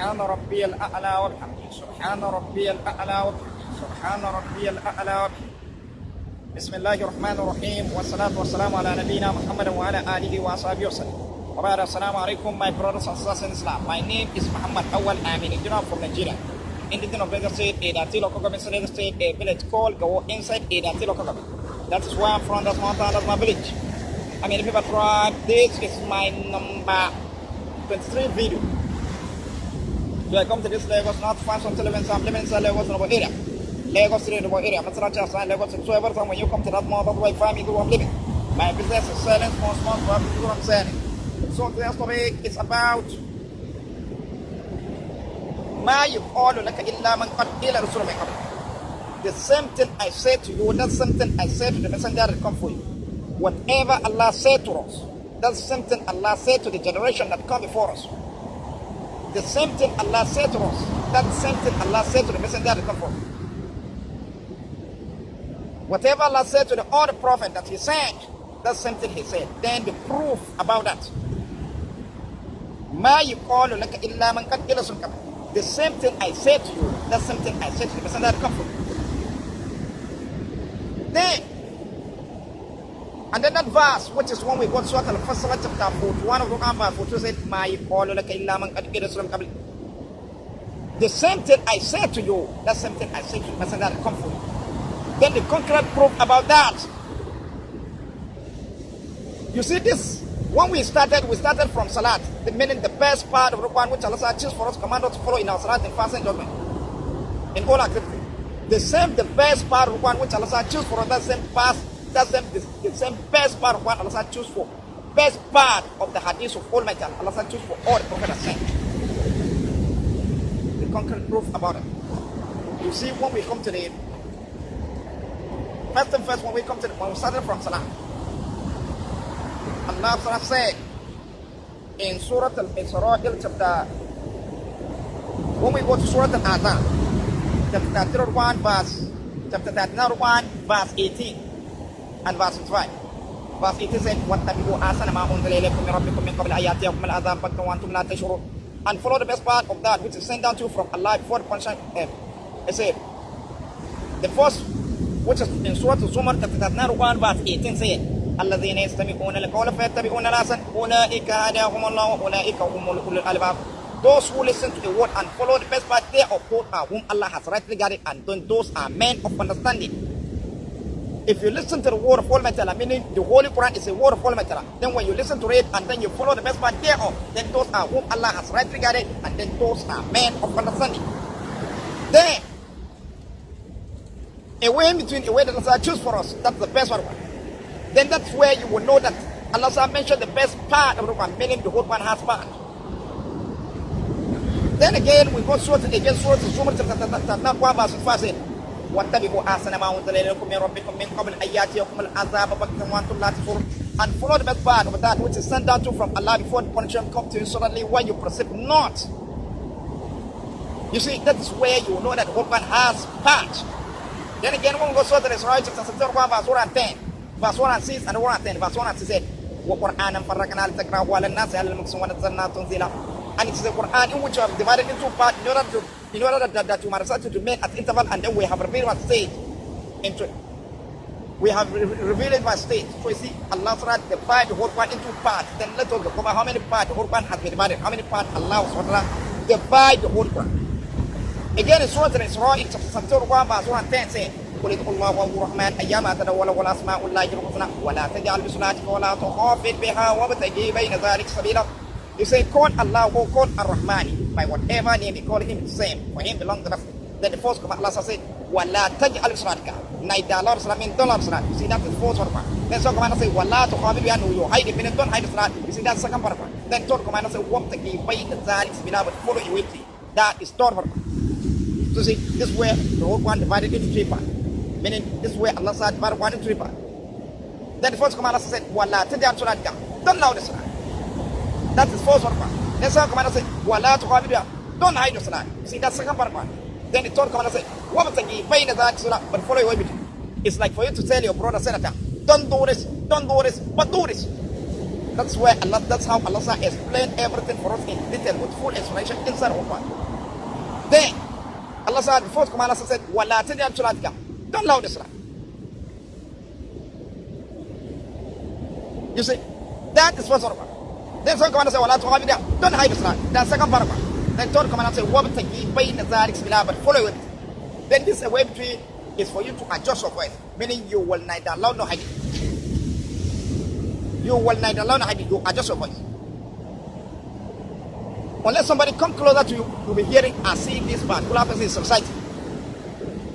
سبحان ربي الأعلى وبحمده سبحان ربي الأعلى وبحمده سبحان ربي الأعلى وبحمده. بسم الله الرحمن الرحيم والصلاة والسلام على نبينا محمد وعلى آله وصحبه وسلم. Assalamu alaikum, my brothers and sisters in Islam. My name is Muhammad Awal Amin, indigenous from Nigeria. Indigenous of Lagos State, Edati local government, Lagos State, a village called Go inside Edati local government. That is where I'm from, that's mountain, that's my village. I'm in the people tribe. This is my number 23 video. So I come to this Lagos, not find some television, some living in Lagos in our area. Lagos City in our area. I'm not just Lagos, so every time when you come to that mountain, that's where I find me, where I'm living. My business is selling small, but this is what I'm selling. So today's topic is about ما يقال لك إلا من قد إلى رسول من قبل. The same thing I said to you, that's something I said to the messenger that come for you. Whatever Allah said to us, that's something Allah said to the generation that come before us. The same thing Allah said to us, that's same thing Allah said to the messenger that come for us. Whatever Allah said to the other prophet that he said, that's same thing he said. Then the proof about that. ما يقال لك إلا من قد إلى رسول من قبل. The same thing I said to you, that's something I said to the messenger that come for you. Then, and then that verse, which is when we got Surah Al-Fasl chapter 41 of the Quran, verse 42 said, مَا يَقَالُ لَكَ إِلَّا مَنْ قَدْ إِلَى رَسُولٍ قَبْلِ. The same thing I said to you, that's the same thing I said to the messenger that come for you. Then the concrete proof about that. You see this, when we started from Salat, meaning the best part of the Quran which Allah choose for us, command us to follow in our Salat and fasting judgment. In all activity. The best part of the Quran which Allah choose for us, the same best part of what Allah choose for. Best part of the hadith of Almighty Allah choose for all the Prophet sent. The concrete proof about it. You see, when we come to the first and first, when we started from Salah, Allah said in Surah Al-Isra chapter, when we go to Surah Al-Azan, chapter 31 verse 18 and verse 5. Verse 18 said, وَاتَّبِعُوا أَحْسَنَ مَا أُنزِلَ إِلَيْكُم مِّن رَّبِّكُم مِّن قَبْلِ أَن يَأْتِيَكُمُ الْعَذَابُ بَغْتَةً وَأَنتُمْ لَا تَشْعُرُونَ. And follow the best part of that which is sent down to you from Allah before the punishment. It said, the first, which is in Surah Al-Zumar chapter 31 verse 18 said, الذين يستمعون القول فيتبعون أحسنه أولئك هداهم الله وأولئك هم أولو الألباب. Those who listen to the word and follow the best part thereof are whom Allah has rightly guided, and those are men of understanding. If you listen to the word of Almighty Allah, meaning the Holy Quran is a word of Almighty Allah, then when you listen to it and then you follow the best part thereof, then those are whom Allah has rightly guided, and then those are men of understanding. Then a way in between, a way that Allah choose for us, that's the best one. Then that's where you will know that Allah mentioned the best part of the Quran, meaning the whole Quran has part. Then again, we go Surah Al-Zumar chapter 1 verse 5 said, وَاتَّبِعُوا أَحْسَنَ مَا أُنزِلَ إِلَيْكُم مِّن رَّبِّكُم مِّن قَبْلِ أَن يَأْتِيَكُمُ الْعَذَابُ بَغْتَةً وَأَنتُمْ لَا تَشْعُرُونَ. And follow the best part of that which is sent down to you from Allah before the punishment comes to you suddenly when you perceive not. You see, that is where you know that the whole Quran has part. Then again, when we go Surah Al-Isra chapter 1 verse 1 and 10. Verse 1 and 6 and 1 and 10. Verse 1 and 6 said, وَقُرْآنًا فَرَّقْنَا لِتَقْرَأَهُ عَلَى النَّاسِ عَلَى الْمُكْثِ وَنَزَّلْنَاهُ تَنزِيلًا. And it is the Quran in which you have divided into parts in order that you might recite to make at interval, and then we have revealed what state into it. We have revealed it by state. So you see, Allah divided the whole Quran into parts. Then let us discover how many parts the whole Quran has been divided. How many parts Allah divide the whole Quran. Again in Surah Al-Isra, in chapter 1 verse 1 and 10 says, قل ادعوا الله وهو الرحمن أيما تدعوا ولا أسماء الله الحسنى ولا تجعل بصلاتك ولا تخافت بها وابتغي بين ذلك سبيلا. You say call Allah or call Ar-Rahman, by whatever name you call him, it's the same. For him belongs the rest. Then the first command Allah said, ولا تجعل بصلاتك. Neither Allah means don't love salat. You see that's the first one. Then second command say ولا تخافت بها, you hide it, meaning don't hide the salat. You see that's the second part. Then third command say وابتغي بين ذلك سبيلا, but follow you with it. That is third part. So see, this is where the whole Quran divided into 3 parts. Meaning, this is where Allah said, divided 1 into 3 parts. Then the first command Allah said, وَلَا تَجْعَلْ صَلَاتَكَ. Don't lie the salat. That's the first one. Then the second command Allah said, وَلَا تُخَافِتْ بِهَا. Don't hide the salat. See, that's the second part. Then the third command Allah said, وَابْتَغِي بَيْنَ ذَلِكَ سَبِيلًا. But follow your way between. It's like for you to tell your brother, senator, don't do this, but do this. That's how Allah explained everything for us in detail with full explanation inside of Quran. Allah said, the fourth command, Allah said, وَلَا تَجْعَلْ صَلَاتَكَ. Don't allow the salah. You see, that is first command. Then second command says, وَلَا تُخَافِتْ. Don't hide the salah. That's second paragraph. Then third command says, وَابْتَغِي بَيْنَ ذَلِكَ سَبِيلًا. But follow it. Then this way between is for you to adjust your voice, meaning you will neither loud nor hide it. You will neither loud nor hide it. You adjust your voice. Unless somebody come closer to you, you'll be hearing as if this particular person is society.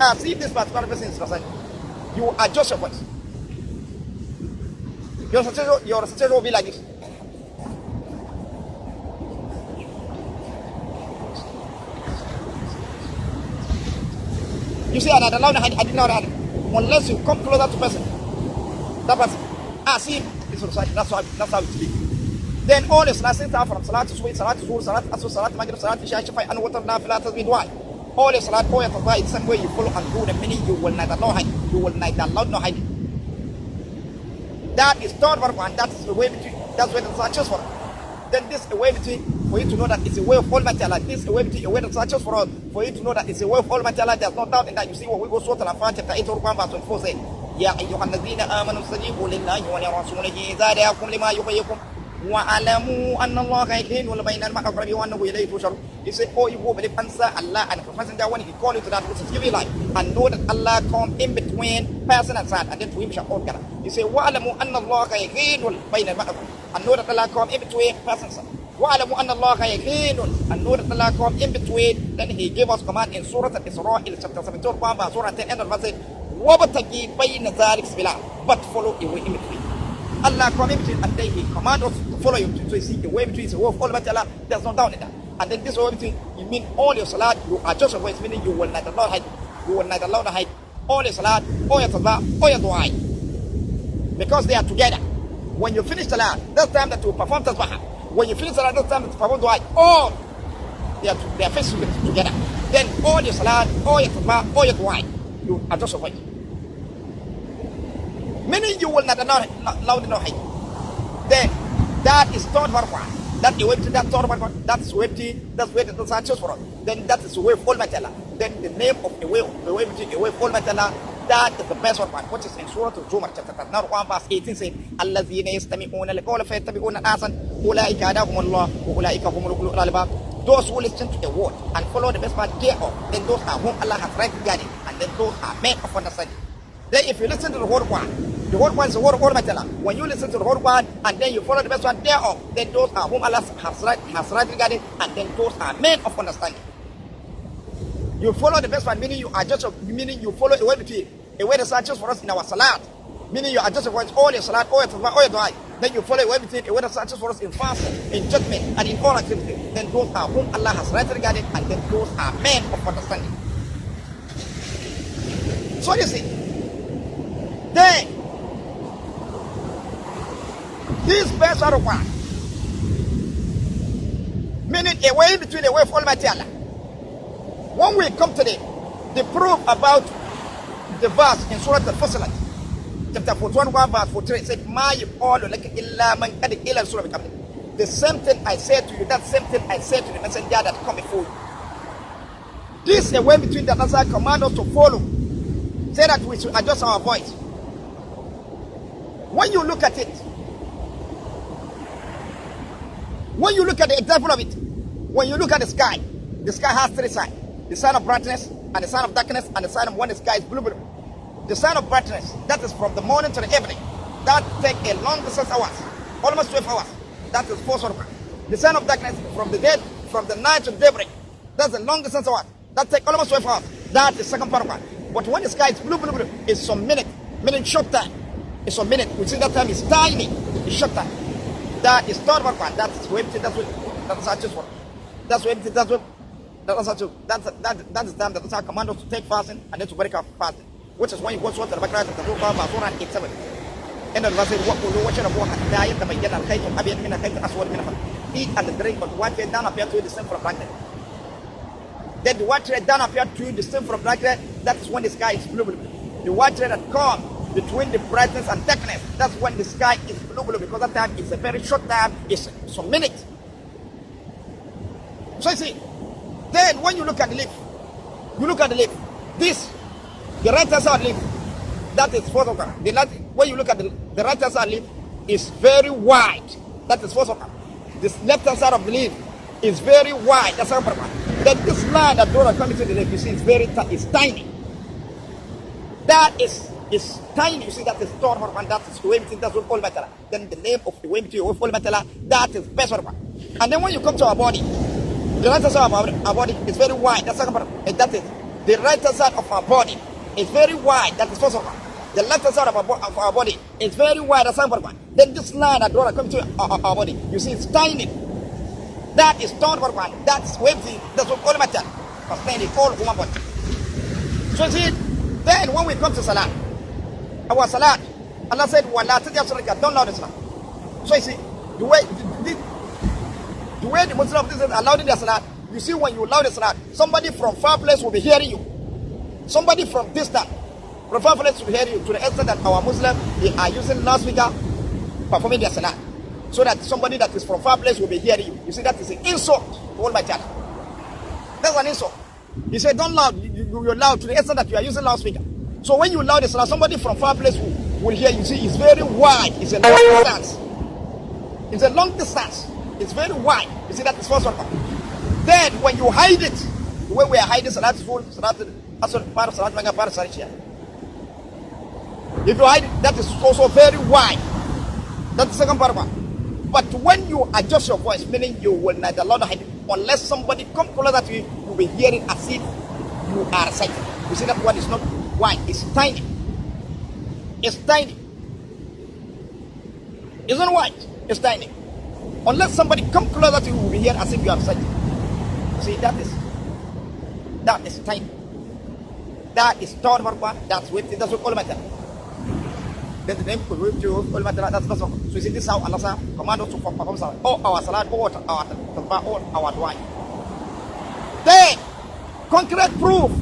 As if this particular person is society. You adjust your voice. Your situation will be like this. You see, I did not hide it. Unless you come closer to person. That person. As if it's society. That's how it speaks. Then all the salats start from salat to sweet, salat to zuhr, salat asr, salat maghrib, salat isha, shafa, and water, nafila, tasbih, dua. All the salat, all your tawbah, it's the same way you follow and do the meaning you will neither loud hide. You will neither loud nor hide. That is third verse, and that is the way between. That's where the salat choose for. Then this is a way between for you to know that it's a way of Almighty Allah. This is a way between a way that salat choose for us. For you to know that it's a way of Almighty Allah. There's no doubt in that. You see what we go Surah Al-Anfal chapter 8 verse 24 say. Ya ayyuhalladhina amanu istajibu lillahi wa li rasulihi idha da'akum lima yuhyikum. وَعَلَمُوا أَنَّ اللَّهَ يَحِيلُ بَيْنَ الْمَرْءِ وَأَنَّهُ إِلَيْهِ تُحْشَرُونَ. He said, oh, you will believe answer Allah and the messenger when he call you to that which is giving life, and know that Allah come in between person and side, and then to him shall all gather. He said, وَعَلَمُوا أَنَّ اللَّهَ يَحِيلُ بَيْنَ الْمَرْءِ, and know that Allah come in between person and side. وَعَلَمُوا أَنَّ اللَّهَ يَحِيلُ, and know that Allah come in between. Then he gave us command in Surah Al-Isra, chapter 17, Surah 10, end of verse 8, وَابْتَغِي بَيْنَ ذَلِكَ سَبِيلًا, but follow a way in between. Allah come in between, and then he command us to follow you to see the way between is the way of Almighty Allah. There's no doubt in that. And then this way between, you mean all your salat, you adjust your voice, meaning you will neither loud hide, you will neither loud hide. All your salat, all your tazah, all your dua, because they are together. When you finish salat, that's time that you perform tazbah. When you finish salat, that's time that you perform dua. All they are facing together. Then all your salat, all your tazbah, all your dua, you adjust your voice. Meaning you will not loud nor hide. Then that is third verse. That you wait to that third verse. That's waiting. That's where the Salat choose for us. Then that is the way of Almighty Allah. Then the name of the way between the way of Almighty Allah. That is the best one, which is in Surah Al-Zumar chapter 1 verse 18 saying, الَّذِينَ يَسْتَمِعُونَ الْقَوْلَ فَيَتَّبِعُونَ أَحْسَنَهُ أُولَٰئِكَ هَدَاهُمُ اللَّهُ وَأُولَٰئِكَ هُمُ أُولُو الْأَلْبَابِ. Those who listen to the word and follow the best part thereof, then those are whom Allah has rightly guided, and then those are men of understanding. Then if you listen to the whole one is the word of Almighty Allah. When you listen to the whole one and then you follow the best one thereof, then those are whom Allah has rightly guided, and then those are men of understanding. You follow the best one, meaning you adjust, meaning you follow a way between a way that searches for us in our salat, meaning you adjust your all your salat, all your tazbah, all your dua. Then you follow a way between a way that searches for us in fasting, in judgment, and in all activities. Then those are whom Allah has rightly guided, and then those are men of understanding. So you see, then this best are one, meaning a way between the way of Almighty Allah. When we come to the proof about the verse in Surah Al-Fussilat, chapter 41, verse 43, it said, مَا يُقَالُ لَكَ إِلَّا مَنْ قَدْ إِلَى السُّورَةِ بِقَبْلِهِ. The same thing I said to you, that same thing I said to the messenger that come before you. This is a way between that Allah command us to follow, say that we should adjust our voice. When you look at it, when you look at the example of it, when you look at the sky has three sides: the sign of brightness, and the sign of darkness, and the sign of when the sky is blue. The sign of brightness, that is from the morning to the evening. That take a long distance hours, almost 12 hours. That is 4 hours. The sign of darkness, from the night to daybreak. That's a long distance hours. That take almost 12 hours. That is second part. But when the sky is blue, it's some minute, meaning short time. It's some minute. We see that time is tiny. It's short time. That is third part. That's what that's our choice for. That's the time that Allah command us to take fasting and then to break up fasting. Which is when you go to the Baqarah chapter 2 verse 187. And the verse says, eat and drink, but what they done appear to you the same from darkness. Then the water done appear to you the same from darkness. That is when the sky is blue. The water that comes between the brightness and darkness, that's when the sky is blue, because that time is a very short time. It's some minutes. So you see, then when you look at the leaf, You look at the leaf. This, the right hand side leaf, that is fourth organ. When you look at the right hand side leaf, is very wide. That is fourth organ. This left hand side of the leaf is very wide. That's second organ. Then this line that goes coming to the leaf, you see, it's tiny. That is tiny. You see, that is third organ. That is Uwemiti. That's all metal. Then the name of Uwemiti, all metal. That is best organ. And then when you come to our body, the right hand side of our body is very wide. That's second organ. And that is the right hand side of our body is very wide. That is first organ. The left hand side of our body is very wide. That's second organ. Then this line that goes coming to our body, you see, it's tiny. That is third organ. That's Uwemiti. That's all metal. Containing all human body. So you see. Then when we come to Salah, our Salah, Allah said, "Wala tajasrika." Don't loud the Salah. So you see, the way the Muslims is allowed in their Salah, you see when you loud the Salah, somebody from far place will be hearing you. Somebody from distant, from far place will be hearing you, to the extent that our Muslims, they are using loudspeaker performing their Salah. So that somebody that is from far place will be hearing you. You see, that is an insult to Almighty Allah. That's an insult. He said, don't loud, you're loud to the extent that you are using loudspeaker. So when you loud the Salah, somebody from far place will hear you. See, it's very wide. It's a long distance. It's a long distance. It's very wide. You see, that is first one. Then when you hide it, the way we are hiding Salat is full, Salat part of Salat Manga, part of Salat Shia. If you hide it, that is also very wide. That's the second part of it. But when you adjust your voice, meaning you will not allow the hide it, unless somebody come closer to you, you will be hearing as if you are reciting. You see, that one is not wide, it's tiny. It's tiny. It's not wide, it's tiny. Unless somebody come closer to you, you will be hearing as if you are reciting. See, that is tiny. That is third one, that's what all matter. Then the name could whip you all matter, that's not so. So you see, this is how Allah command us to perform salat. All our salat, all our dua. Then concrete proof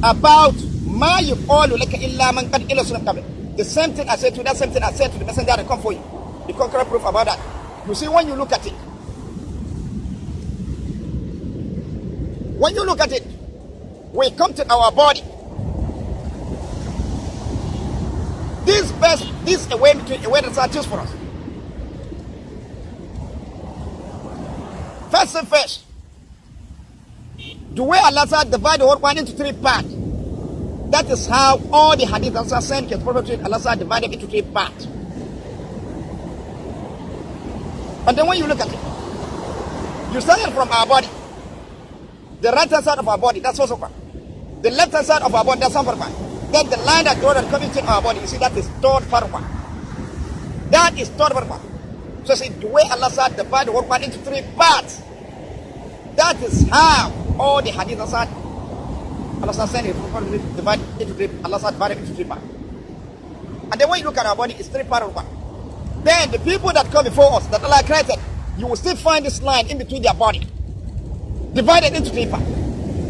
about ma yuqalu laka illa man qad ila sunnah qabl. The same thing I said to that same thing I said to the messenger that come for you. The concrete proof about that. You see, when you look at it, we come to our body. This a way that's not just for us. First and first, the way Allah divide the Quran into three parts. That is how all the hadith Allah sent his prophet Allah divided into three parts. And then when you look at it, you start from our body. The right hand side of our body, that's also part. The left hand side of our body, that's another part. Then the line that goes and comes into our body, you see, that is third part. That is third part. So see, the way Allah divided the Quran into three parts. That is how all the hadith Allah sent it divided into three. Allah divided into three parts. And then when you look at our body, it's three parts of one. Then the people that come before us, that Allah created, you will still find this line in between their body, divided into three parts.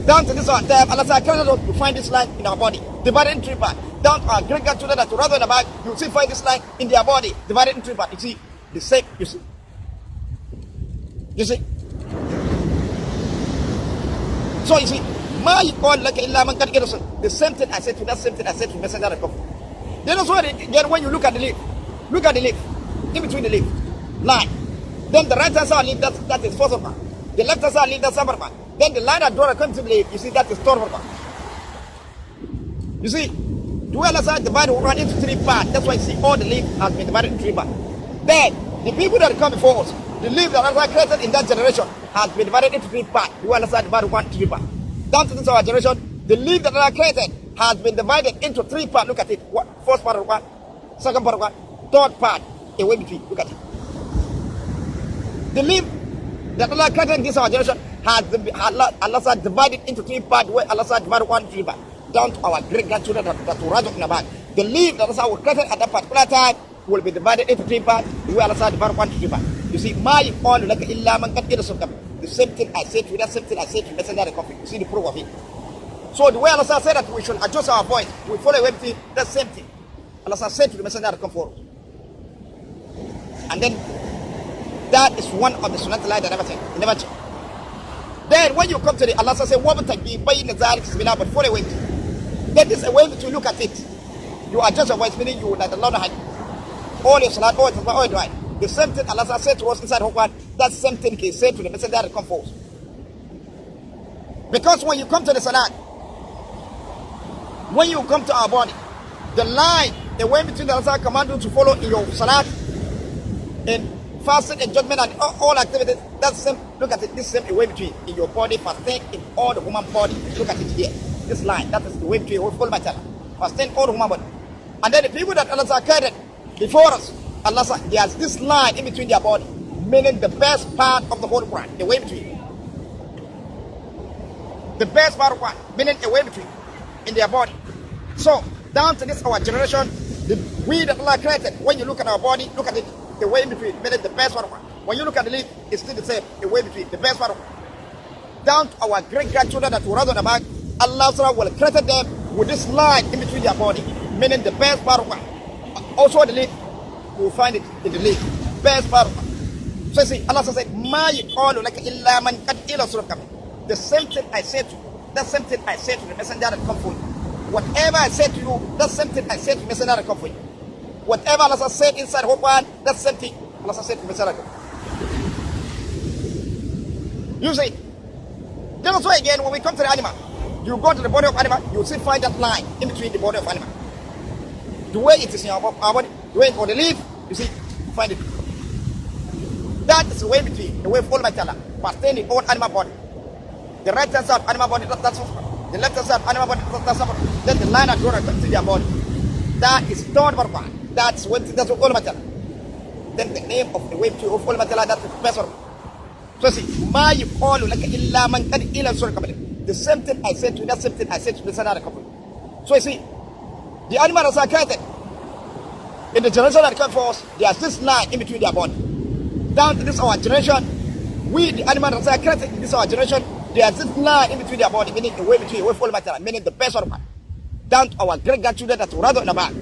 Down to this one, Allah created us to find this line in our body, divided into three parts. Down to our great grandchildren that to rather than about, you will still find this line in their body, divided into three parts. You see, the same, you see. So you see, the same thing I said to that same thing I said to the messenger of God. Then also again when you look at the leaf, in between the leaf, line. Then the right hand side leaf, that is first one. The left hand side leaf, that's second one. Then the line that draw comes to the leaf, you see that is third one. You see, the way Allah divided one into three parts. That's why you see all the leaf has been divided into three parts. Then the people that come before us, the leaf that Allah created in that generation has been divided into three parts. The way Allah divided one into three parts. Down to this our generation, the leaf that Allah created has been divided into three parts. Look at it. First part of one, second part of one, third part, a way between. Look at it. The leaf that Allah created in this our generation Allah divided into three parts. Where Allah divided one into three parts. Down to our great grandchildren that will rise up in the back. The leaf that Allah created at that particular time will be divided into three parts. The way Allah divided one into three parts. You see, the same thing I said to you, that same thing I said to the messenger of the Prophet. You see the proof of it. So the way Allah said that we should adjust our voice, we follow everything, that same thing. Allah said to the messenger to come forward. And then that is one of the sunnah that I never said. Never change. Then when you come to the Allah says, but for a way. That is a way to look at it. You are just a wise, meaning you that Allah had all your salat, all your right. The same thing Allah said to us inside Quran, that same thing He said to the messenger that come forth. Because when you come to the salat, when you come to our body, the line, the way between the Allah command you to follow in your salat, in fasting and judgment and all activities, that's same. Look at it, this same way between in your body, fasting in all the human body. Look at it here. This line, that is the way between all matter. Fasting all the human body. And then the people that Allah created before us, Allah said, there's this line in between their body, meaning the best part of the whole Quran, the way between. The best part of Quran, meaning the way between in their body. So, down to this our generation, we that Allah created, when you look at our body, look at it, the way in between, meaning the best part of Quran. When you look at the leaf, it's still the same, the way between, the best part of Quran. Down to our great-grandchildren that were on the back, Allah will create them with this line in between their body, meaning the best part of Quran. Also the leaf, you will find it in the leaf, best part of Quran. So you see, Allah said, the same thing I said to you, that same thing I said to the messenger that come for you. Whatever I said to you, that same thing I said to the messenger that come for you. Whatever Allah said inside Quran, that same thing Allah said to the messenger that come. You see, that's why again when we come to the animal, you go to the body of animal, you still find that line in between the body of animal. The way it is in our body, the way on the leaf, you see, you find it. That is the way between, the way of Almighty Allah, pertaining the whole animal body. The right hand side of animal body, that's the left hand side of animal body, that's then the line that goes to their body. That is third part. That's what Almighty Allah. Then the name of the way to of Almighty Allah, that's the best one. So see, the same thing I said to you, that same thing I said to the Sanada couple. So you see, the animals are created. In the generation that comes for us, there's this line in between their body. Down to this our generation, we the animals are created in this our generation, there's this line in between their body, meaning the way between the way for matter, meaning the best one. Down to our great grandchildren that were rather in the back.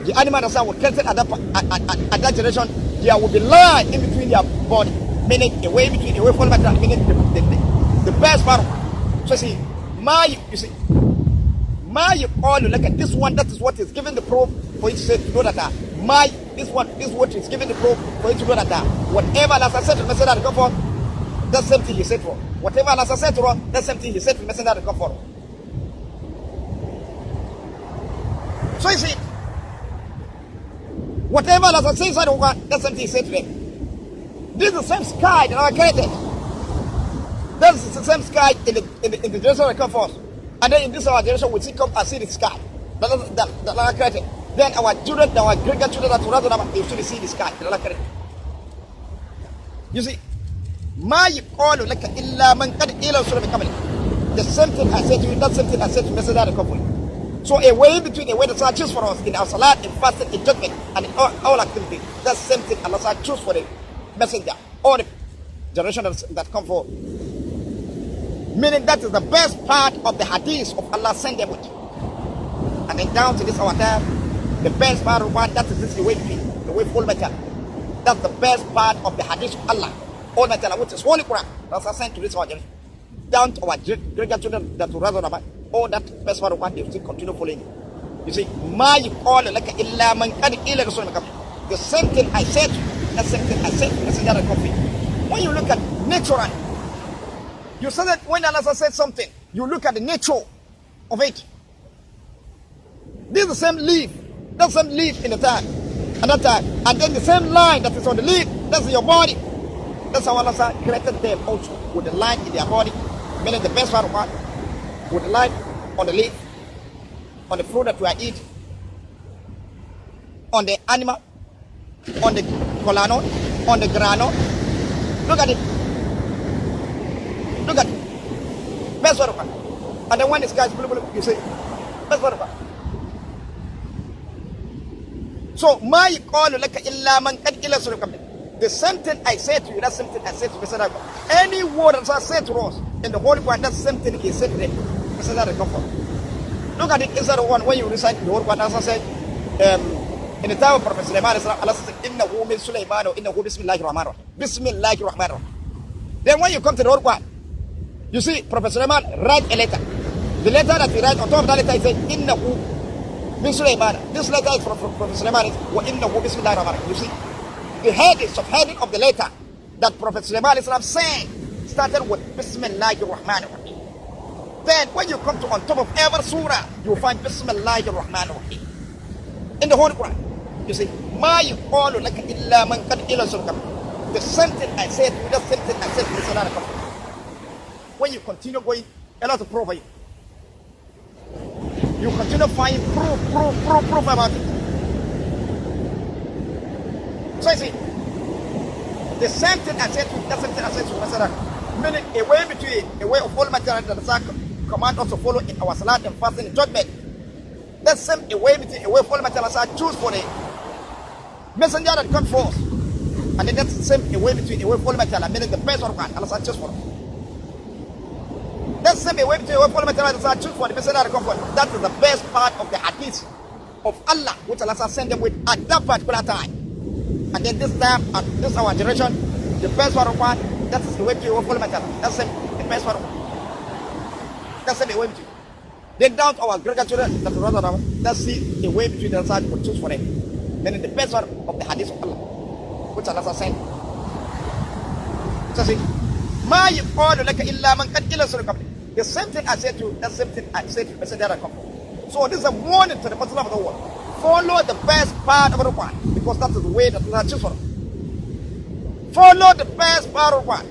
The animals are created at that generation, there will be line in between their body, meaning the way between the way for matter, meaning the best part. So see, all look at this one, that is what is given the proof for you to know that this is what is given the proof for you to know that whatever Allah said to the messenger that come for, that's same thing He said for. Whatever Allah said to us, that's same thing He said to the messenger that come for. So you see, whatever Allah says inside of God, that's same thing He said to them. This is the same sky that Allah created. That's the same sky in the generation that come first. And then in this our generation, we see come and see the sky that Allah created. Then our children, our great-grandchildren that will rather they should see the sky that Allah created. You see, the same thing I said to you, that same thing I said to Messenger that come for you. So a way between a way that Allah choose for us in our salat, in fasting, in judgment, and in all activities, that's the same thing Allah choose for the messenger or the generation that come for. Meaning that is the best part of the hadith of Allah sent them with. And then down to this our time, the best part of one, that is this the way between, the way of Almighty Allah. That's the best part of the hadith of Allah, Almighty Allah, which is Holy Quran. That's sent to this our generation. Down to our great-grandchildren that will rather about all that best part of one, they still continue following. You see, the same thing I said, the same thing I said, the same thing I copy. When you look at nature, you said that when Allah said something, you look at the nature of it. This is the same leaf. That's the same leaf in the time. And that time. And then the same line that is on the leaf, that's in your body. That's how Allah created them also with the line in their body. Meaning the best part of one, with the line on the leaf, on the fruit that we are eating, on the animal, on the colano, on the grano. Look at it. Look at it. Best part of one. And then when the sky is blue, you say, best part of one. So, the same thing I said to you, that's the same thing I said to Mr. Any word that I said to us in the Holy Quran, that's the same thing He said to them. Look at it inside the one when you recite the Holy Quran, as I said, in the time of Prophet Sulaiman, Allah said, Innahu min Sulaiman, Innahu bismillahir rahmanir rahim. Bismillahir rahmanir rahim. Then when you come to the Holy Quran, You see, Prophet Sulaiman write a letter. The letter that he write on top of that letter, he said, Innahu min Sulaiman. This letter is from Prophet Sulaiman. Wa innahu bismillahir rahmanir rahim. You see, the subheading of the letter that Prophet Sulaiman said started with Bismillahir Rahmanir Rahim. Then when you come to on top of every surah, you find Bismillahir Rahmanir Rahim. In the Holy Quran, you see, Ma yuqalu laka illa man qad ila sulkam. The same thing I said, the same thing I said in this another couple. When you continue going, a lot of proof for you. You continue finding proof about it. So you see, the same thing I said to the same thing I said to Masada. Meaning a way of all material that the command us to follow in our salat and fasting and judgment. That's same a way of all material that choose for the messenger that comes forth. And then that's the same a way of all material, meaning the best one Allah choose for. That's the same way of all material that choose for the messenger that comes forth. That is the best part of the hadith of Allah, which Allah sent them with at that particular time. And then this time, at this our generation, the best one, that is the way to follow material. That's the best one. That's the way to. Then down to our greater children, that's the way between the side to choose for them. Meaning the best one of the hadith of Allah, which Allah sent. So see, Ma yuqalu laka illa man qad ila sulkam. The same thing I said to, that same thing I said to the messenger that come. So this is a warning to the Muslim of the world. Follow the best part of the Quran, because that is the way that Allah chooses for. Follow the best part of the Quran.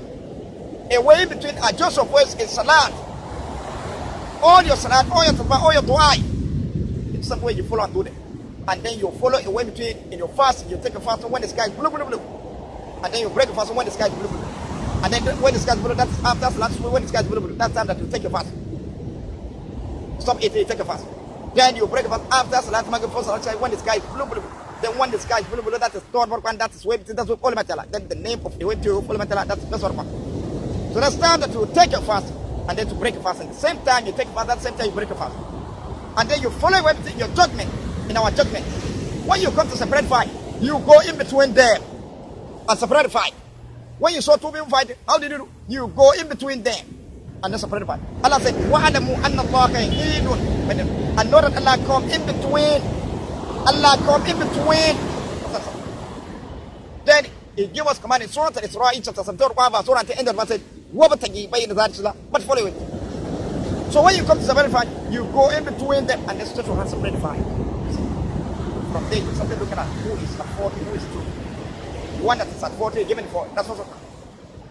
A way between adjust of words in salat. All your salat, all your tawbah, all your dua. It's some way you follow and do it. And then you follow a way between in your fast, you take a fast when the sky is blue, blue, blue. And then you break a fast when the sky is blue, blue. And then when the sky is blue, that's after salat, when the sky is blue, blue. That's time that you take a fast. Stop eating, you take a fast. Then you break a fast after salat, maghrib, for salat, when the sky is blue, blue. Then when the sky is blue, blue, that is third one, that is way between, that's what all matter. Then the name of the way to all matter, that's the first one. So that's time that you take a fast and then to break a fast. At the same time you take a fast, at the same time you break a fast. And then you follow everything, your judgment, in our judgment. When you come to separate fight, you go in between them and separate fight. When you saw two people fighting, how did you do? You go in between them and then separate fight. Allah said, وَعَلَمُوا أَنَّ اللَّهَ يَهِيدٌ. And know that Allah come in between. Allah come in between. Then He gave us command in Surah Al-Isra, chapter 74, Surah at the end of it said, وَبَتَجِي بَيْنَ ذَلِكَ, but follow it. So when you come to separate fight, you go in between them and then start to have separate fight. From there, you start looking at who is at 40, who is true. The one that is at 40, given for, that's also.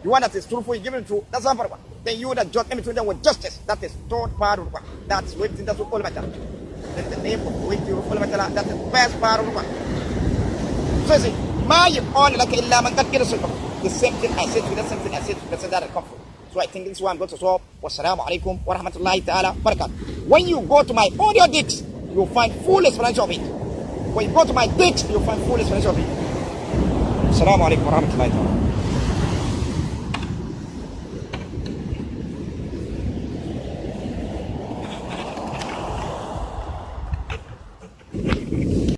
The one that is truthful, given true, that's one part. Then you that judge in between them with justice, that is third part of one. That's waiting, that's what all matter. Then the name of waiting, all matter, that's the best part of one. So you see, Ma yuqalu laka illa man qad ila sulkam. The same thing I said to you, the same thing I said to the that comfort. So I think this one going to solve. Wassalamu alaikum wa rahmatullahi ta'ala barakatuh. When you go to my audio discs, you'll find full explanation of it. When you go to my discs, you'll find full explanation of it. Assalamu alaikum wa rahmatullahi ta'ala.